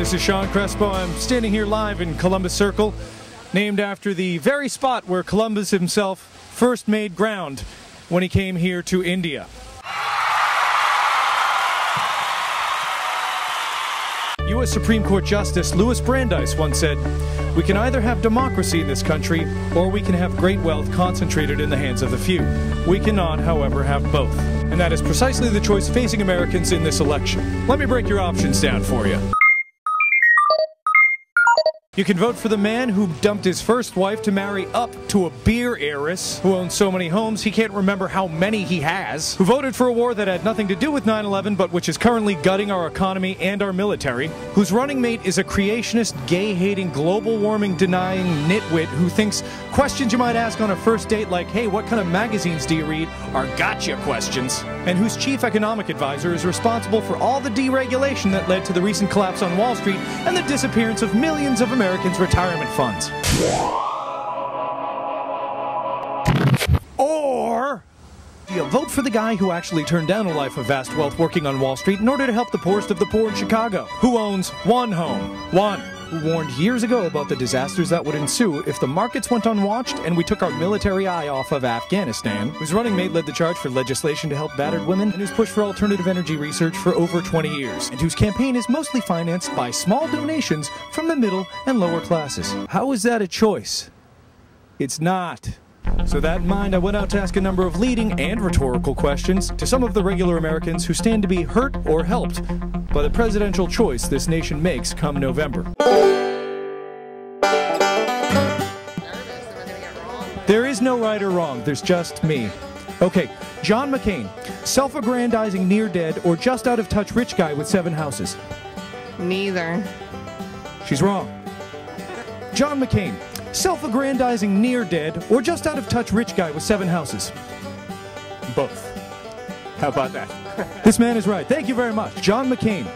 This is Sean Crespo. I'm standing here live in Columbus Circle, named after the very spot where Columbus himself first made ground when he came here to India. U.S. Supreme Court Justice Louis Brandeis once said, "We can either have democracy in this country, or we can have great wealth concentrated in the hands of the few. We cannot, however, have both." And that is precisely the choice facing Americans in this election. Let me break your options down for you. You can vote for the man who dumped his first wife to marry up to a beer heiress, who owns so many homes he can't remember how many he has, who voted for a war that had nothing to do with 9/11 but which is currently gutting our economy and our military, whose running mate is a creationist, gay-hating, global warming-denying nitwit who thinks questions you might ask on a first date like, "Hey, what kind of magazines do you read?" are gotcha questions, and whose chief economic advisor is responsible for all the deregulation that led to the recent collapse on Wall Street and the disappearance of millions of Americans' retirement funds. Or you vote for the guy who actually turned down a life of vast wealth working on Wall Street in order to help the poorest of the poor in Chicago, who owns one home, who warned years ago about the disasters that would ensue if the markets went unwatched and we took our military eye off of Afghanistan, whose running mate led the charge for legislation to help battered women, and who's pushed for alternative energy research for over 20 years, and whose campaign is mostly financed by small donations from the middle and lower classes. How is that a choice? It's not. So that in mind, I went out to ask a number of leading and rhetorical questions to some of the regular Americans who stand to be hurt or helped by the presidential choice this nation makes come November. There is no right or wrong, there's just me. Okay, John McCain, self-aggrandizing near-dead or just out-of-touch rich guy with 7 houses. Neither. She's wrong. John McCain, self-aggrandizing near-dead or just out-of-touch rich guy with 7 houses. Both. How about that? This man is right. Thank you very much. John McCain,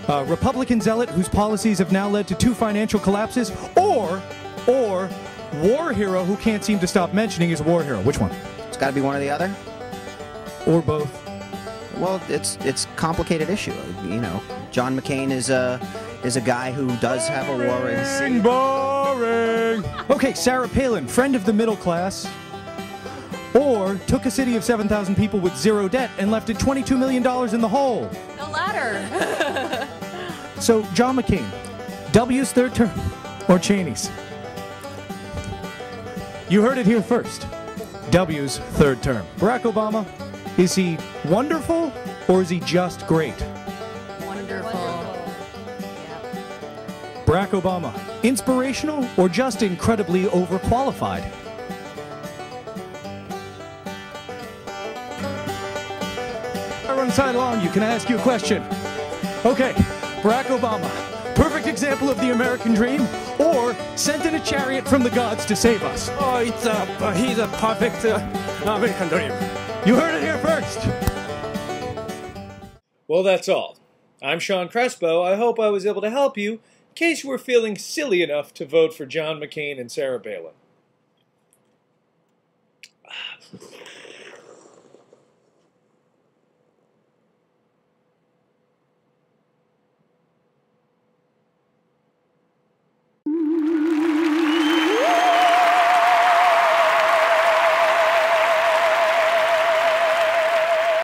a Republican zealot whose policies have now led to 2 financial collapses, or war hero who can't seem to stop mentioning his war hero. Which one? It's got to be one or the other. Or both. Well, it's a complicated issue. You know, John McCain is a guy who does have a war in. Boring. Okay, Sarah Palin, friend of the middle class, or took a city of 7,000 people with 0 debt and left it $22 million in the hole. The latter. So, John McCain, W's third term, or Cheney's? You heard it here first. W's third term. Barack Obama, is he wonderful or is he just great? Wonderful. Barack Obama, inspirational or just incredibly overqualified? I run side along you. Can I ask you a question? Okay, Barack Obama, perfect example of the American dream, or sent in a chariot from the gods to save us? Oh, he's a perfect American dream. You heard it here first. Well, that's all. I'm Sean Crespo. I hope I was able to help you in case you were feeling silly enough to vote for John McCain and Sarah Palin.